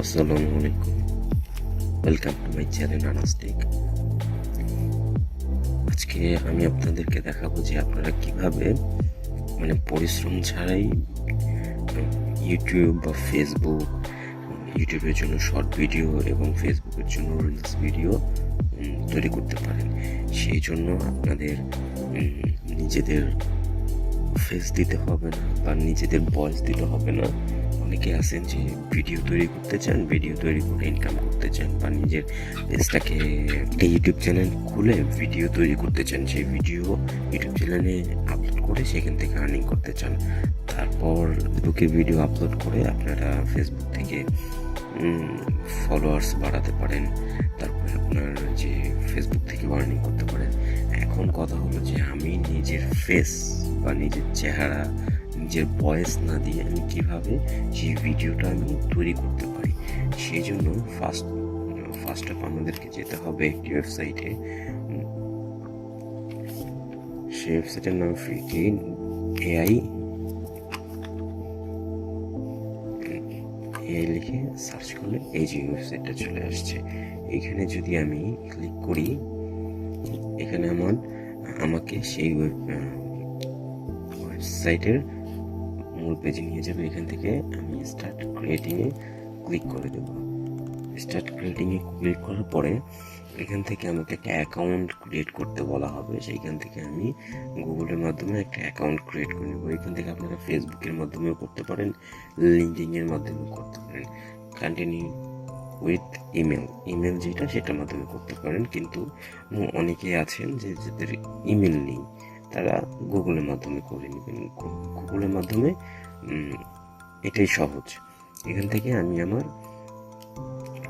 আসসালামু আলাইকুম, welcome to my channel আনাস্টেক। আজকে আমি আপনাদেরকে দেখাবো যে আপনারা কিভাবে পরিশ্রম ছাড়াই ইউটিউব বা ফেসবুক, ইউটিউবের জন্য শর্ট ভিডিও এবং ফেসবুকের জন্য রিলস ভিডিও তৈরি করতে পারেন। সেই জন্য আপনাদের নিজেদের ফেস দিতে হবে না বা নিজেদের ভয়েস দিতে হবে না। অনেকে আছেন যে ভিডিও তৈরি করতে চান, ভিডিও তৈরি করে ইনকাম করতে চান, বা নিজের পেজটাকে ইউটিউব চ্যানেল খুলে ভিডিও তৈরি করতে চান, সেই ভিডিও ইউটিউব চ্যানেলে আপলোড করে সেখান থেকে আর্নিং করতে চান। তারপর ফেসবুকে ভিডিও আপলোড করে আপনারা ফেসবুক থেকে ফলোয়ার্স বাড়াতে পারেন, তারপরে আপনার যে ফেসবুক থেকে আর্নিং করতে পারেন। এখন কথা হলো যে আমি নিজের ফেস বা নিজের চেহারা, নিজের ভয়েস না দিয়ে আমি কিভাবে সেই ভিডিওটা আমি তৈরি করতে পারি। সেই জন্য ফার্স্ট অফ আমাদেরকে যেতে হবে একটি ওয়েবসাইটে। সেই ওয়েবসাইটের নাম ফ্লিকি এআই লিখে সার্চ করলে এই যে ওয়েবসাইটটা চলে আসছে। এখানে যদি আমি ক্লিক করি, এখানে আমাকে সেই ওয়েবসাইটের মূল পেজে নিয়ে যাবে। এখান থেকে আমি স্টার্ট ক্রিয়েটিংয়ে ক্লিক করে দেব। স্টার্ট ক্রিয়েটিংয়ে ক্লিক করার পরে এখান থেকে আমাকে একটা অ্যাকাউন্ট ক্রিয়েট করতে বলা হবে। সেইখান থেকে আমি গুগলের মাধ্যমে একটা অ্যাকাউন্ট ক্রিয়েট করে নেব। এখান থেকে আপনারা ফেসবুকের মাধ্যমেও করতে পারেন, লিঙ্কডইনের মাধ্যমেও করতে পারেন, কন্টিনিউ উইথ ইমেল যেটা সেটার মাধ্যমে করতে পারেন। কিন্তু অনেকে আছেন যে যাদের ইমেল নেই, তারা গুগলের মাধ্যমে করে নেবেন। গুগলের মাধ্যমে এটাই সহজ। এখান থেকে আমি আমার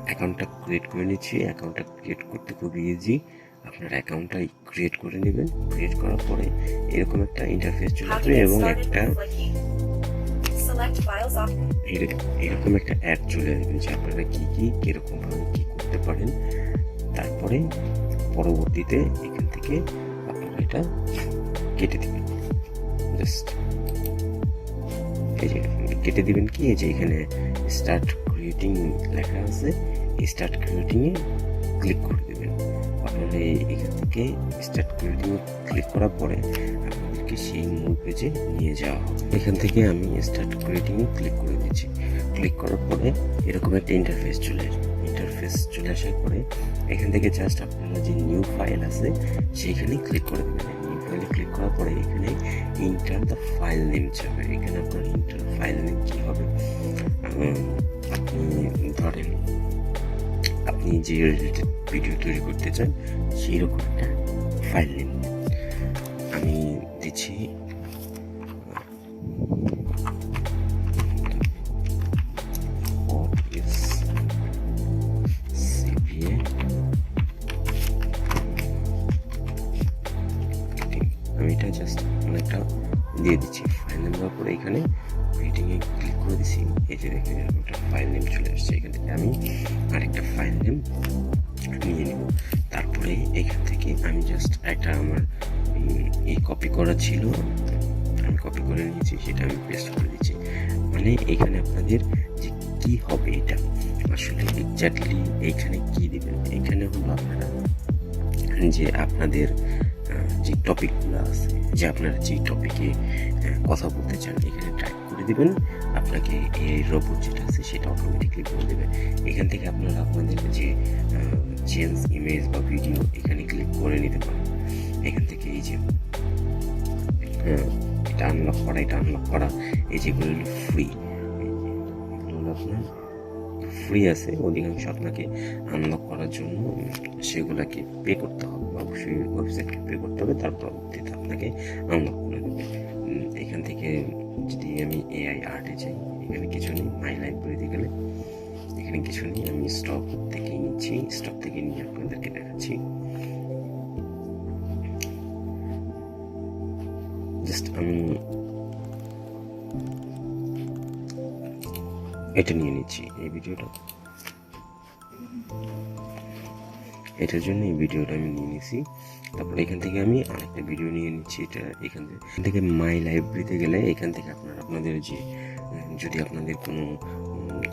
অ্যাকাউন্টটা ক্রিয়েট করে নিচ্ছি। অ্যাকাউন্টটা ক্রিয়েট করতে খুবই ইজি। আপনার অ্যাকাউন্টটা ক্রিয়েট করে নেবেন। ক্রিয়েট করার পরে এরকম একটা ইন্টারফেস চলে আসবে এবং এরকম একটা অ্যাড চলে আসবে যে আপনারা কিরকম ভাবে কি করতে পারেন। তারপরে পরবর্তীতে এখান থেকে আপনারা এটা কেটে দিবেন। জাস্ট এই যে কেটে দিবেন কি, এই যে এখানে স্টার্ট ক্রিয়েটিং লেখা আছে, স্টার্ট ক্রিয়েটিংয়ে ক্লিক করে দেবেন। আপনারা এখান থেকে স্টার্ট ক্রিয়েটিংয়ে ক্লিক করার পরে আপনাদেরকে সেই মূল পেজে নিয়ে যাওয়া হবে। এখান থেকে আমি স্টার্ট ক্রিয়েটিংয়ে ক্লিক করে দিচ্ছি। ক্লিক করার পরে এরকম একটা ইন্টারফেস চলে আসবে। ইন্টারফেস চলে আসার পরে এখান থেকে জাস্ট আপনারা যে নিউ ফাইল আছে সেইখানে ক্লিক করে দেবেন। নিউ ফাইলে ক্লিক করার পরে এখানে ইন্টার দ্য ফাইল নেম যাবে। এখানে আপনার ইন্টার ফাইল নেম কি হবে, আপনি ধরেন আপনি যে রিলেটেড ভিডিও তৈরি করতে চান সেই রকম একটা ফাইল নেম আমি দিচ্ছি। আমি এটা জাস্ট একটা দিয়ে দিচ্ছি ফাইল নেম। দেওয়ার পরে এখানে ক্রিয়েটিংয়ে ক্লিক করে দিচ্ছি। এই যে দেখেন একটা ফাইল নেম চলে আসছে। এখান থেকে আমি আরেকটা ফাইল নেম নিয়ে নেব। তারপরে এখান থেকে আমি জাস্ট একটা আমার এই কপি করা ছিল, আমি কপি করে নিয়েছি, সেটা আমি পেস্ট করে দিচ্ছি। মানে এখানে আপনাদের যে কি হবে, এটা আসলে এক্স্যাক্টলি এইখানে কি দিবেন। এখানে হলো আপনারা যে আপনাদের যে টপিকগুলো আছে, যে আপনারা যে টপিকে কথা বলতে চান, এখানে টাইপ করে দিবেন। আপনাকে এই রোবট যেটা আছে সেটা অটোমেটিকলি করে দেবে। এখান থেকে আপনারা আপনাদের যে চেঞ্জ ইমেজ বা ভিডিও এখানে ক্লিক করে নিতে পারেন। এখান থেকে এই যে এটা আনলক করা এই যেগুলো হলো ফ্রি, এগুলো হলো আপনার ফ্রি আছে। অধিকাংশ আপনাকে আনলক করার জন্য সেগুলাকে পে করতে হবে, অবশ্যই ওয়েবসাইটকে পে করতে হবে। তার পরবর্তীতে আপনাকে আনলক করে দেবে। এখান থেকে যদি আমি এআই আর্টে যাই, এখানে কিছু নেই। মাই লাইব্রেরিতে গেলে এখানে কিছু নেই। আমি স্টক থেকেই নিচ্ছি, স্টক থেকে নিয়ে আপনাদেরকে দেখাচ্ছি। জাস্ট আমি এটা নিয়ে নিচ্ছি, এই ভিডিওটা। এটার জন্য এই ভিডিওটা আমি নিয়ে নিচ্ছি। তারপরে এখান থেকে আমি আরেকটা ভিডিও নিয়ে নিচ্ছি। এটা এখান থেকে মাই লাইব্রেরিতে গেলে এখান থেকে আপনাদের যে যদি আপনাদের কোনো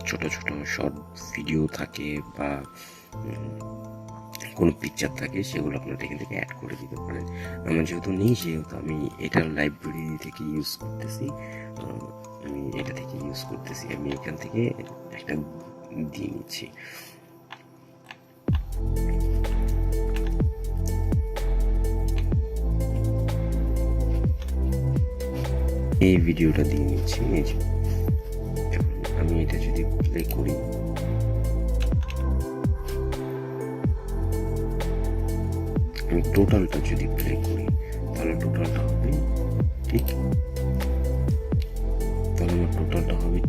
ছোট ছোট শর্ট ভিডিও থাকে বা কোনো পিকচার থাকে, সেগুলো আপনারা এখান থেকে অ্যাড করে দিতে পারেন। আমার যেহেতু নেই সেহেতু আমি এটার লাইব্রেরি থেকে ইউজ করতেছি। আমি এখান থেকে একটা দিয়ে নিচ্ছি। এই ভিডিওটা দিয়ে নিচ্ছি। আমি এটা যদি প্লে করি, আমি টোটালটা যদি প্লে করি তাহলে টোটালটা হবে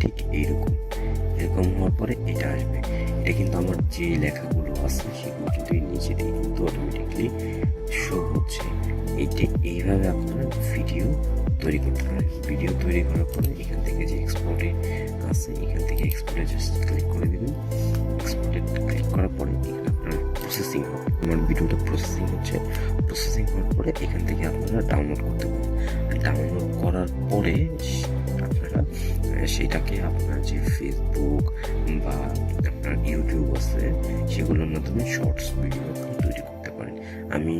ঠিক এইরকম। এরকম হওয়ার পরে এটা আসবে। এটা কিন্তু আমার যে লেখাগুলো আছে সেগুলো কিন্তু এই নিচে দিয়ে কিন্তু অটোমেটিকলি শো হচ্ছে। এইভাবে আপনারা ভিডিও তৈরি করতে পারেন। ভিডিও তৈরি করার পরে এখান থেকে যে এক্সপোর্টে আছে, এখান থেকে এক্সপোর্টে জাস্ট ক্লিক করে দেবেন। এক্সপোর্টে ক্লিক করার পরে এখানে আপনার প্রসেসিং হবে। আমার ভিডিওটা প্রসেসিং হচ্ছে। প্রসেসিং হওয়ার পরে এখান থেকে আপনারা ডাউনলোড করতে পারেন। ডাউনলোড করার পরে আপনারা সেটাকে আপনার যে ফেসবুক বা আপনার ইউটিউব আছে সেগুলোর মাধ্যমে শর্টস ভিডিও তৈরি করতে পারেন। আমি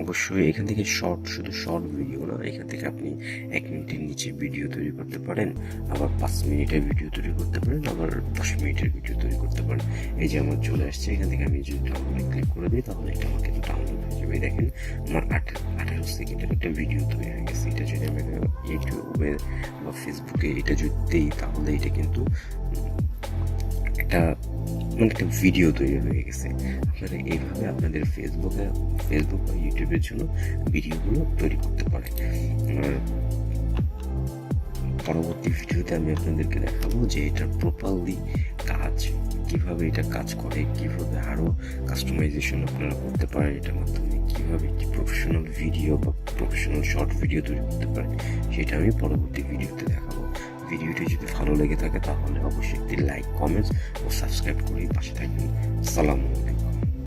অবশ্যই এখান থেকে শুধু শর্ট ভিডিও না, এখান থেকে আপনি 1 মিনিটের নিচে ভিডিও তৈরি করতে পারেন, আবার 5 মিনিটের ভিডিও তৈরি করতে পারেন, আবার 10 মিনিটের ভিডিও তৈরি করতে পারেন। এই যে আমার চলে আসছে, এখান থেকে আমি যদি ডাউনলোডে ক্লিক করে দিই তাহলে এটা আমার কিন্তু ডাউনলোড হয়ে যাবে। দেখেন আমার 18 সেকেন্ডের একটা ভিডিও তৈরি হয়ে গেছে। এটা যদি আমি ইউটিউবে বা ফেসবুকে এটা যদি দিই তাহলে এটা কিন্তু একটা ভিডিও তৈরি হয়ে গেছে। আপনারা এইভাবে আপনাদের ফেসবুক বা ইউটিউবের জন্য ভিডিওগুলো তৈরি করতে পারেন। পরবর্তী ভিডিওতে আমি আপনাদেরকে দেখাবো যে এটার প্রপারলি কিভাবে এটা কাজ করে, কিভাবে আরো কাস্টমাইজেশন আপনারা করতে পারেন এটার মাধ্যমে, কিভাবে একটি প্রফেশনাল ভিডিও বা প্রফেশনাল শর্ট ভিডিও তৈরি করতে পারেন, সেটা আমি পরবর্তী ভিডিওতে দেখাবো। ভিডিওটি যদি ভালো লেগে থাকে তাহলে অবশ্যই একটি লাইক, কমেন্টস ও সাবস্ক্রাইব করে পাশে থাকবেন। আসসালামু আলাইকুম।